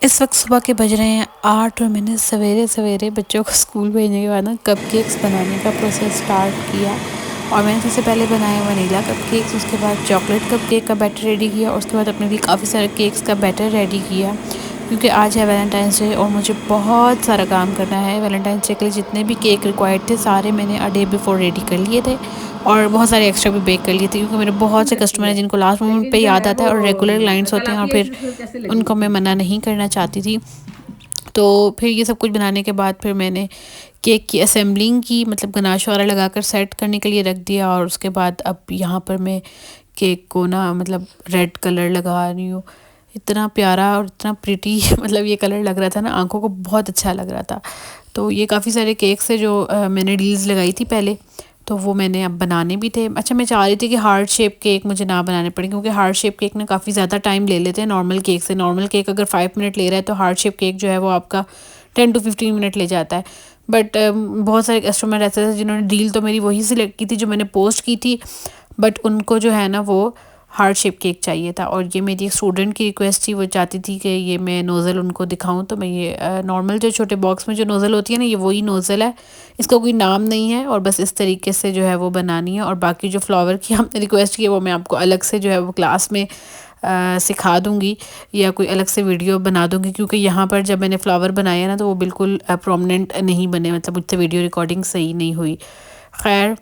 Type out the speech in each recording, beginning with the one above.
اس وقت صبح کے بج رہے ہیں 8 اور میں نے سویرے سویرے بچوں کو اسکول بھیجنے کے بعد نا کپ کیکس بنانے کا پروسیس سٹارٹ کیا. اور میں نے سب سے پہلے بنایا ونیلا کپ کیکس، اس کے بعد چاکلیٹ کپ کیک کا بیٹر ریڈی کیا، اور اس کے بعد اپنے لیے کافی سارے کیکس کا بیٹر ریڈی کیا، کیونکہ آج ہے ویلنٹائنس ڈے اور مجھے بہت سارا کام کرنا ہے. ویلنٹائنس ڈے کے لیے جتنے بھی کیک ریکوائرڈ تھے سارے میں نے ڈے بیفور ریڈی کر لیے تھے، اور بہت سارے ایکسٹرا بھی بیک کر لیے تھے، کیونکہ میرے بہت سے کسٹمر ہیں جن کو لاسٹ مومنٹ پہ یاد آتا ہے اور ریگولر کلائنٹس ہوتے ہیں، اور پھر ان کو میں منع نہیں کرنا چاہتی تھی. تو پھر یہ سب کچھ بنانے کے بعد پھر میں نے کیک کی اسمبلنگ کی، مطلب گناش وغیرہ لگا کر سیٹ کرنے کے لیے رکھ دیا. اور اس کے بعد اب یہاں پر میں کیک کو نا مطلب ریڈ کلر لگا رہی ہوں. اتنا پیارا اور اتنا پریٹی مطلب یہ کلر لگ رہا تھا نا، آنکھوں کو بہت اچھا لگ رہا تھا. تو یہ کافی سارے کیکس ہیں جو میں نے ڈیلز لگائی تھی پہلے، تو وہ میں نے اب بنانے بھی تھے. اچھا میں چاہ رہی تھی کہ ہارٹ شیپ کیک مجھے نہ بنانے پڑے، کیونکہ ہارٹ شیپ کیک نے کافی زیادہ ٹائم لے لیتے ہیں نارمل کیک سے. نارمل کیک اگر 5 منٹ لے رہا ہے تو ہارٹ شیپ کیک جو ہے وہ آپ کا 10 to 15 منٹ لے جاتا ہے. بٹ بہت سارے کسٹمر ایسے تھے جنہوں نے ڈیل تو میری وہی سلیکٹ کی تھی جو میں نے پوسٹ کی تھی، بٹ ان کو جو ہے نا وہ ہارٹ شیپ کیک چاہیے تھا. اور یہ میری ایک اسٹوڈنٹ کی ریکویسٹ تھی، وہ چاہتی تھی کہ یہ میں نوزل ان کو دکھاؤں. تو میں یہ نارمل جو چھوٹے باکس میں جو نوزل ہوتی ہے نا، یہ وہی نوزل ہے، اس کا کوئی نام نہیں ہے، اور بس اس طریقے سے جو ہے وہ بنانی ہے. اور باقی جو فلاور کی ہم نے ریکویسٹ کی ہے وہ میں آپ کو الگ سے جو ہے وہ کلاس میں سکھا دوں گی، یا کوئی الگ سے ویڈیو بنا دوں گی، کیونکہ یہاں پر جب میں نے فلاور بنایا نا تو وہ بالکل پرومننٹ نہیں بنے، مطلب مجھ سے ویڈیو ریکارڈنگ صحیح نہیں ہوئی. خیر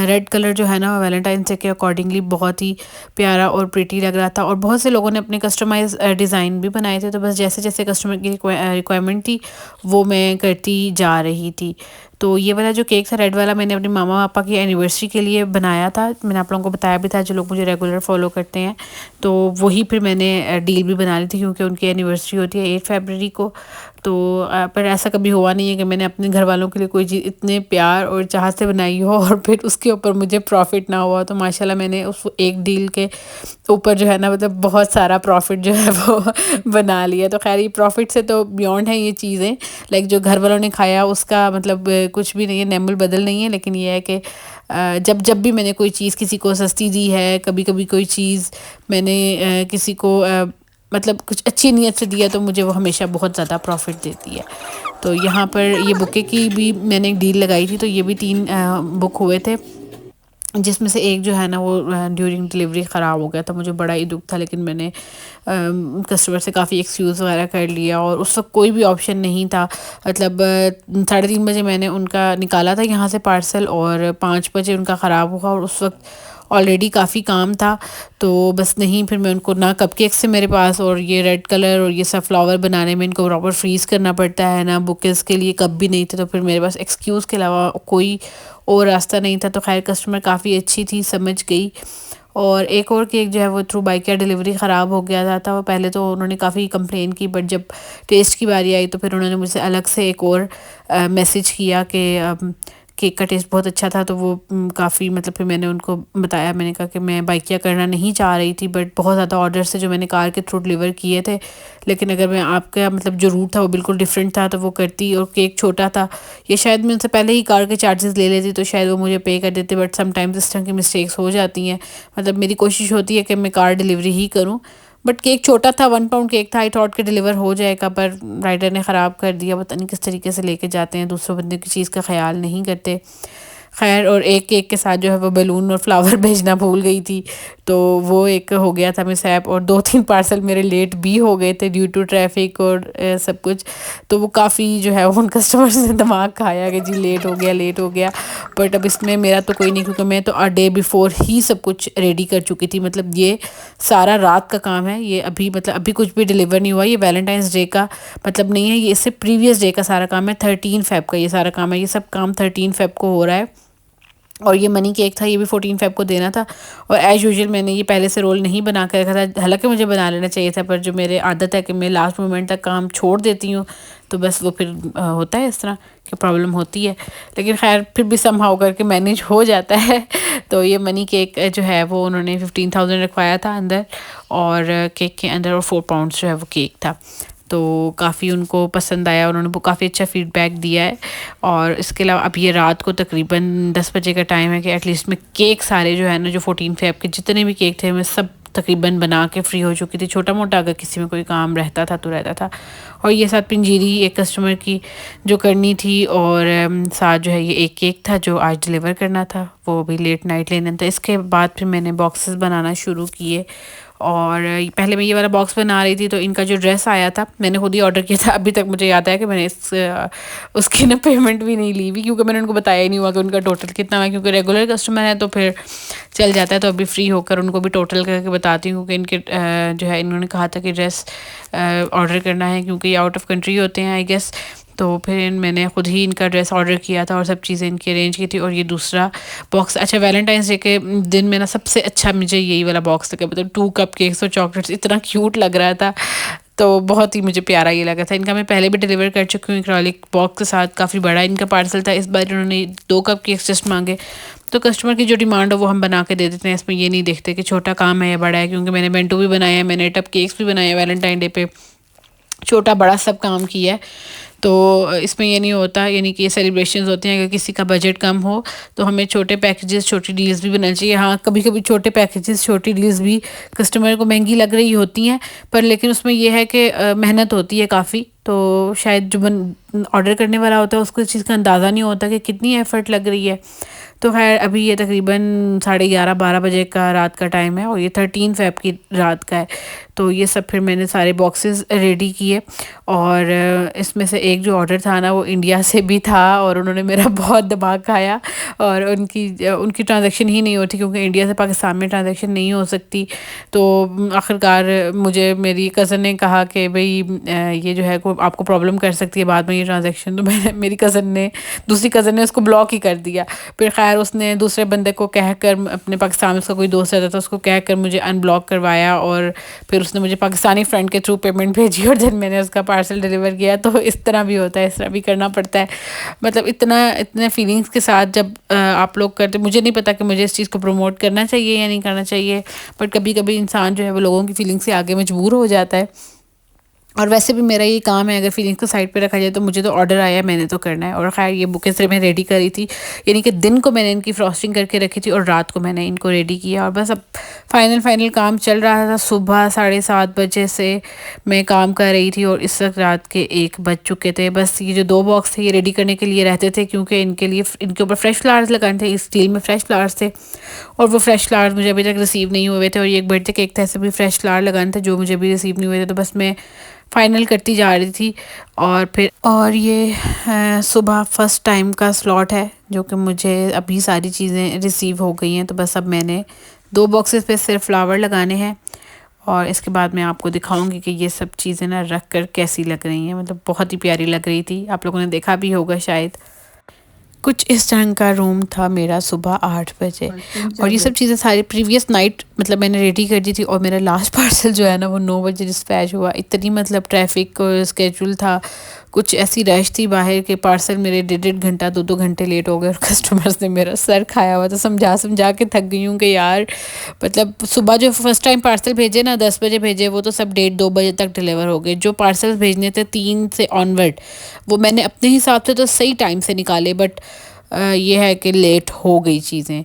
ریڈ کلر جو ہے نا ویلنٹائنس ڈے کے اکارڈنگلی بہت ہی پیارا اور پریٹی لگ رہا تھا، اور بہت سے لوگوں نے اپنے کسٹمائز ڈیزائن بھی بنائے تھے. تو بس جیسے جیسے کسٹمر کی ریکوائرمنٹ تھی وہ میں کرتی جا رہی تھی. تو یہ والا جو کیک تھا ریڈ والا، میں نے اپنے ماما پاپا کی اینیورسری کے لیے بنایا تھا. میں نے آپ لوگوں کو بتایا بھی تھا جو لوگ مجھے ریگولر فالو کرتے ہیں. تو وہی پھر میں نے ڈیل بھی بنا لی تھی، کیونکہ ان کی اینیورسری ہوتی ہے 8 فیبرری کو. تو پر ایسا کبھی ہوا نہیں ہے کہ میں نے اپنے گھر والوں کے لیے کوئی چیز اتنے پیار اور چاہت سے بنائی ہو اور پھر اس کے اوپر مجھے پروفٹ نہ ہوا. تو ماشاءاللہ میں نے اس ایک ڈیل کے اوپر جو ہے نا مطلب بہت سارا پروفٹ جو ہے وہ بنا لیا. تو خیر یہ پروفٹ سے تو بیونڈ ہے یہ چیزیں، لائک جو گھر والوں نے کھایا اس کا مطلب کچھ بھی نہیں ہے، نعم البدل نہیں ہے. لیکن یہ ہے کہ جب بھی میں نے کوئی چیز کسی کو سستی دی ہے، کبھی کبھی کوئی چیز میں نے کسی کو مطلب کچھ اچھی نیت سے دیا، تو مجھے وہ ہمیشہ بہت زیادہ پروفٹ دیتی ہے. تو یہاں پر یہ بکے کی بھی میں نے ایک ڈیل لگائی تھی، تو یہ بھی 3 بک ہوئے تھے، جس میں سے ایک جو ہے نا وہ ڈیورنگ ڈلیوری خراب ہو گیا تھا. مجھے بڑا ہی دکھ تھا، لیکن میں نے کسٹمر سے کافی ایکسکیوز وغیرہ کر لیا، اور اس وقت کوئی بھی آپشن نہیں تھا. مطلب 3:30 بجے میں نے ان کا نکالا تھا یہاں سے پارسل، اور 5 بجے ان کا خراب ہوا، اور اس وقت آلریڈی کافی کام تھا. تو بس نہیں، پھر میں ان کو نہ کپ کیک سے میرے پاس، اور یہ ریڈ کلر اور یہ سب فلاور بنانے میں ان کو پراپر فریز کرنا پڑتا ہے نا، بکیز کے لیے کپ بھی نہیں تھے. تو پھر میرے پاس ایکسکیوز کے علاوہ کوئی اور راستہ نہیں تھا. تو خیر کسٹمر کافی اچھی تھی، سمجھ گئی. اور ایک اور کیک جو ہے وہ تھرو بائکیا ڈلیوری خراب ہو گیا تھا. پہلے تو انہوں نے کافی کمپلین کی، بٹ جب ٹیسٹ کی باری آئی تو پھر انہوں نے مجھ سے الگ سے ایک اور میسیج کیا کہ کیک کا ٹیسٹ بہت اچھا تھا. تو وہ کافی مطلب پھر میں نے ان کو بتایا، میں نے کہا کہ میں بائکیا کرنا نہیں چاہ رہی تھی، بٹ بہت زیادہ آرڈرس تھے جو میں نے کار کے تھرو ڈلیور کیے تھے. لیکن اگر میں آپ کا مطلب جو روٹ تھا وہ بالکل ڈفرینٹ تھا تو وہ کرتی، اور کیک چھوٹا تھا، یہ شاید میں ان سے پہلے ہی کار کے چارجز لے لیتی تو شاید وہ مجھے پے کر دیتے. بٹ سم ٹائمز اس طرح کی مسٹیکس ہو جاتی ہیں. مطلب میری کوشش ہوتی ہے کہ میں کار ڈلیوری ہی کروں، بٹ کیک چھوٹا تھا، 1 پاؤنڈ کیک تھا. آئی تھاٹ کہ ڈلیور ہو جائے گا، پر رائڈر نے خراب کر دیا. پتہ نہیں کس طریقے سے لے کے جاتے ہیں، دوسروں بندے کی چیز کا خیال نہیں کرتے. خیر اور ایک کیک کے ساتھ جو ہے وہ بیلون اور فلاور بھیجنا بھول گئی تھی، تو وہ ایک ہو گیا تھا مس ہیپ. اور 2-3 پارسل میرے لیٹ بھی ہو گئے تھے ڈیو ٹو ٹریفک اور سب کچھ. تو وہ کافی جو ہے ان کسٹمرز نے دماغ کھایا کہ جی لیٹ ہو گیا لیٹ ہو گیا. بٹ اب اس میں میرا تو کوئی نہیں، کیونکہ میں تو ڈے بیفور ہی سب کچھ ریڈی کر چکی تھی. مطلب یہ سارا رات کا کام ہے، یہ ابھی کچھ بھی ڈلیور نہیں ہوا. یہ ویلنٹائنس ڈے کا مطلب نہیں ہے، یہ اس سے پریویس ڈے کا سارا کام ہے. 13 فیب کا یہ سارا کام ہے، یہ سب کام 13 فیب کو ہو رہا ہے. اور یہ منی کیک تھا، یہ بھی 14 فیب کو دینا تھا. اور ایز یوزول میں نے یہ پہلے سے رول نہیں بنا کے رکھا تھا، حالانکہ مجھے بنا لینا چاہیے تھا، پر جو میرے عادت ہے کہ میں لاسٹ مومنٹ تک کام چھوڑ دیتی ہوں، تو بس وہ پھر ہوتا ہے اس طرح کہ پرابلم ہوتی ہے. لیکن خیر پھر بھی سم ہاؤ کر کے مینیج ہو جاتا ہے. تو یہ منی کیک جو ہے وہ انہوں نے 15,000 رکھوایا تھا اندر، اور کیک کے اندر، اور 4 پاؤنڈس جو ہے وہ کیک تھا. تو کافی ان کو پسند آیا، انہوں نے کافی اچھا فیڈ بیک دیا ہے. اور اس کے علاوہ اب یہ رات کو تقریباً 10 بجے کا ٹائم ہے کہ ایٹ لیسٹ میں کیک سارے جو ہے نا جو 14 فیب کے جتنے بھی کیک تھے میں سب تقریباً بنا کے فری ہو چکی تھی. چھوٹا موٹا اگر کسی میں کوئی کام رہتا تھا تو رہتا تھا. اور یہ ساتھ پنجیری ایک کسٹمر کی جو کرنی تھی, اور ساتھ جو ہے یہ ایک کیک تھا جو آج ڈلیور کرنا تھا, وہ بھی لیٹ نائٹ لینا تھا. اس کے بعد پھر میں نے باکسز بنانا شروع کیے. اور پہلے میں یہ والا باکس بنا رہی تھی تو ان کا جو ڈریس آیا تھا میں نے خود ہی آرڈر کیا تھا. ابھی تک مجھے یاد ہے کہ میں نے اس کی نا پیمنٹ بھی نہیں لی ہوئی, کیونکہ میں نے ان کو بتایا ہی نہیں ہوا کہ ان کا ٹوٹل کتنا ہے, کیونکہ ریگولر کسٹمر ہے تو پھر چل جاتا ہے. تو ابھی فری ہو کر ان کو بھی ٹوٹل کر کے بتاتی ہوں, کیونکہ ان کے جو ہے انہوں نے کہا تھا کہ ڈریس آرڈر کرنا ہے, کیونکہ یہ آؤٹ آف کنٹری ہوتے ہیں آئی گیس. تو پھر میں نے خود ہی ان کا ڈریس آرڈر کیا تھا اور سب چیزیں ان کی ارینج کی تھی. اور یہ دوسرا باکس, اچھا ویلنٹائنس ڈے کے دن میں نا سب سے اچھا مجھے یہی والا باکس لگا, مطلب 2 کپ کیکس اور چاکلیٹس, اتنا کیوٹ لگ رہا تھا. تو بہت ہی مجھے پیارا یہ لگا تھا. ان کا میں پہلے بھی ڈلیور کر چکی ہوں ایکرالک باکس کے ساتھ, کافی بڑا ان کا پارسل تھا. اس بار انہوں نے 2 کپ کیکس جسٹ مانگے, تو کسٹمر کی جو ڈیمانڈ ہو وہ ہم بنا کے دے دیتے ہیں. اس میں یہ نہیں دیکھتے کہ چھوٹا کام ہے یا بڑا ہے, کیونکہ میں نے بینٹو بھی بنایا ہے, میں نے ٹپ کیکس بھی بنائے ہیں ویلنٹائن ڈے پہ, چھوٹا بڑا سب کام کیا ہے. تو اس میں یہ نہیں ہوتا, یعنی کہ یہ سیلیبریشنز ہوتے ہیں, اگر کسی کا بجٹ کم ہو تو ہمیں چھوٹے پیکیجز چھوٹی ڈیلز بھی بنانا چاہیے. ہاں کبھی کبھی چھوٹے پیکیجز چھوٹی ڈیلز بھی کسٹمر کو مہنگی لگ رہی ہوتی ہیں, پر لیکن اس میں یہ ہے کہ محنت ہوتی ہے کافی, تو شاید جو آرڈر کرنے والا ہوتا ہے اس کو اس چیز کا اندازہ نہیں ہوتا کہ کتنی ایفرٹ لگ رہی ہے. تو خیر ابھی یہ تقریباً 11:30-12 بجے کا رات کا ٹائم ہے, اور یہ 13 فیب کی رات کا ہے. تو یہ سب پھر میں نے سارے باکسز ریڈی کیے, اور اس میں سے ایک جو آرڈر تھا نا وہ انڈیا سے بھی تھا, اور انہوں نے میرا بہت دماغ کھایا, اور ان کی ٹرانزیکشن ہی نہیں ہوتی, کیونکہ انڈیا سے پاکستان میں ٹرانزیکشن نہیں ہو سکتی. تو آخرکار مجھے میری کزن نے کہا کہ بھئی یہ جو ہے آپ کو پرابلم کر سکتی ہے بعد میں یہ ٹرانزیکشن. تو میری دوسری کزن نے اس کو بلاک ہی کر دیا. پھر خیر اس نے دوسرے بندے کو کہہ کر, اپنے پاکستان میں اس کا کوئی دوست رہتا تھا, اس کو کہہ کر مجھے ان بلاک کروایا, اور پھر اس نے مجھے پاکستانی فرینڈ کے تھرو پیمنٹ بھیجی, اور جب میں نے اس کا پارسل ڈلیور کیا تو اس طرح بھی ہوتا ہے, اس طرح بھی کرنا پڑتا ہے. مطلب اتنے فیلنگس کے ساتھ جب آپ لوگ کرتے, مجھے نہیں پتا کہ مجھے اس چیز کو پروموٹ کرنا چاہیے یا نہیں کرنا چاہیے, بٹ کبھی کبھی انسان جو ہے وہ لوگوں کی فیلنگ سے آگے مجبور ہو جاتا ہے. اور ویسے بھی میرا یہ کام ہے, اگر فیلنگس کو سائڈ پہ رکھا جائے تو مجھے تو آرڈر آیا میں نے تو کرنا ہے. اور خیر یہ بکیں صرف میں ریڈی کری تھی, یعنی کہ دن کو میں نے ان کی فراسٹنگ کر کے رکھی تھی, اور رات کو میں نے ان کو ریڈی کیا. اور بس اب فائنل کام چل رہا تھا. صبح 7:30 بجے سے میں کام کر رہی تھی, اور اس وقت رات کے 1 بج چکے تھے. بس یہ جو 2 باکس تھے یہ ریڈی کرنے کے لیے رہتے تھے, کیونکہ ان کے اوپر فریش فلاورز لگانے تھے, اسٹیل میں فریش فلاورز تھے, اور وہ فریش فلاورز مجھے ابھی تک ریسیو نہیں ہوئے تھے. اور یہ ایک برتھ ڈے کیک تھا, ایسے بھی فریش فلاور لگانے تھے جو مجھے بھی ریسیو نہیں ہوئے تھے. تو بس میں فائنل کرتی جا رہی تھی. اور یہ صبح فرسٹ ٹائم کا سلاٹ ہے جو کہ مجھے ابھی ساری چیزیں ریسیو ہو گئی ہیں. تو بس اب میں نے 2 باکسز پہ صرف فلاور لگانے ہیں, اور اس کے بعد میں آپ کو دکھاؤں گی کہ یہ سب چیزیں نا رکھ کر کیسی لگ رہی ہیں. مطلب بہت ہی پیاری لگ رہی تھی, آپ لوگوں نے دیکھا بھی ہوگا شاید. کچھ اس طرح کا روم تھا میرا صبح 8 بجے, اور یہ سب چیزیں ساری پریویس نائٹ مطلب میں نے ریڈی کر دی تھی. اور میرا لاسٹ پارسل جو ہے نا وہ 9 بجے ڈسپیچ ہوا. اتنی مطلب ٹریفک اسکیجول تھا, کچھ ایسی رش تھی باہر کے, پارسل میرے 1.5 گھنٹہ 2 گھنٹے لیٹ ہو گئے, اور کسٹمرز نے میرا سر کھایا ہوا. تو سمجھا کے تھک گئی ہوں کہ یار مطلب صبح جو فرسٹ ٹائم پارسل بھیجے نا 10 بجے بھیجے, وہ تو سب 1:30-2 بجے تک ڈلیور ہو گئے. جو پارسل بھیجنے تھے 3 سے آنورڈ وہ میں نے اپنے حساب سے تو صحیح ٹائم سے نکالے, بٹ یہ ہے کہ لیٹ ہو گئی چیزیں.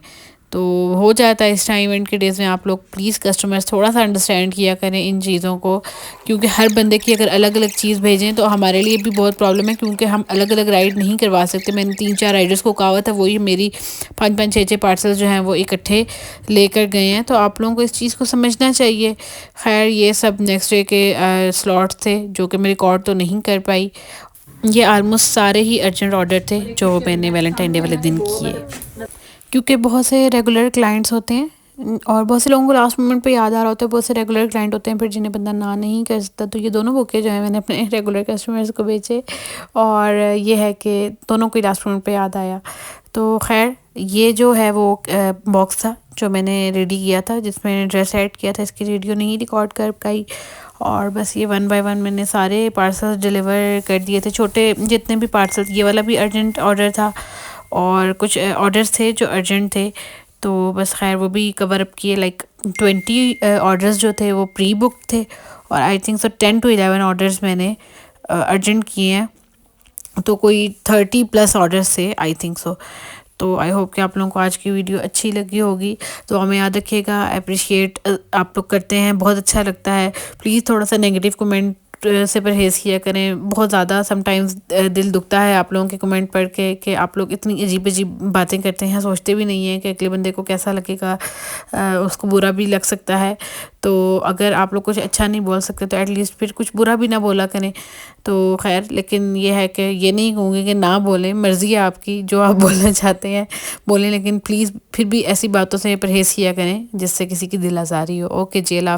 تو ہو جاتا ہے اس ٹائم ایونٹ کے ڈیز میں. آپ لوگ پلیز کسٹمرز تھوڑا سا انڈرسٹینڈ کیا کریں ان چیزوں کو, کیونکہ ہر بندے کی اگر الگ الگ چیز بھیجیں تو ہمارے لیے بھی بہت پرابلم ہے, کیونکہ ہم الگ الگ رائڈ نہیں کروا سکتے. میں نے 3-4 رائڈرز کو کہا ہوا تھا, وہی میری 5-6 پارسل جو ہیں وہ اکٹھے لے کر گئے ہیں. تو آپ لوگوں کو اس چیز کو سمجھنا چاہیے. خیر یہ سب نیکسٹ ڈے کے سلاٹ تھے جو کہ میں ریکارڈ تو نہیں کر پائی. یہ آلموسٹ سارے ہی ارجنٹ آرڈر تھے جو میں نے ویلنٹائن ڈے والے دن کیے, کیونکہ بہت سے ریگولر کلائنٹس ہوتے ہیں, اور بہت سے لوگوں کو لاسٹ مومنٹ پہ یاد آ رہا ہوتا ہے. بہت سے ریگولر کلائنٹ ہوتے ہیں پھر جنہیں بندہ نہ نہیں کر سکتا. تو یہ دونوں بکے جو ہیں میں نے اپنے ریگولر کسٹمرز کو بیچے, اور یہ ہے کہ دونوں کو لاسٹ مومنٹ پہ یاد آیا. تو خیر یہ جو ہے وہ باکس تھا جو میں نے ریڈی کیا تھا, جس میں ڈریس ایڈ کیا تھا. اس کی ویڈیو نہیں ریکارڈ کر پائی, اور بس یہ 1 بائی 1 میں نے سارے پارسل ڈلیور کر دیے تھے. چھوٹے جتنے بھی پارسل, یہ والا بھی ارجنٹ آرڈر تھا, اور کچھ آرڈرز تھے جو ارجنٹ تھے. تو بس خیر وہ بھی کور اپ کیے. لائک 20 آرڈرز جو تھے وہ پری بک تھے, اور I think so 10 to 11 orders میں نے ارجنٹ کیے ہیں. تو کوئی 30+ آرڈرز تھے آئی تھنک سو. تو آئی ہوپ کہ آپ لوگوں کو آج کی ویڈیو اچھی لگی ہوگی. تو ہمیں یاد رکھیے گا، اپریشیٹ آپ لوگ کرتے ہیں، بہت اچھا لگتا ہے. پلیز تھوڑا سا نگیٹو کمنٹ سے پرہیز کیا کریں. بہت زیادہ سم ٹائمز دل دکھتا ہے آپ لوگوں کے کمنٹ پڑھ کے کہ آپ لوگ اتنی عجیب عجیب باتیں کرتے ہیں، سوچتے بھی نہیں ہیں کہ اگلے بندے کو کیسا لگے گا، اس کو برا بھی لگ سکتا ہے. تو اگر آپ لوگ کچھ اچھا نہیں بول سکتے تو ایٹ لیسٹ پھر کچھ برا بھی نہ بولا کریں. تو خیر، لیکن یہ ہے کہ یہ نہیں کہوں گی کہ نہ بولیں، مرضی ہے آپ کی، جو آپ بولنا چاہتے ہیں بولیں، لیکن پلیز پھر بھی ایسی باتوں سے پرہیز کیا کریں جس سے کسی کی دل آزاری ہو. اوکے جی، اللہ حافظ.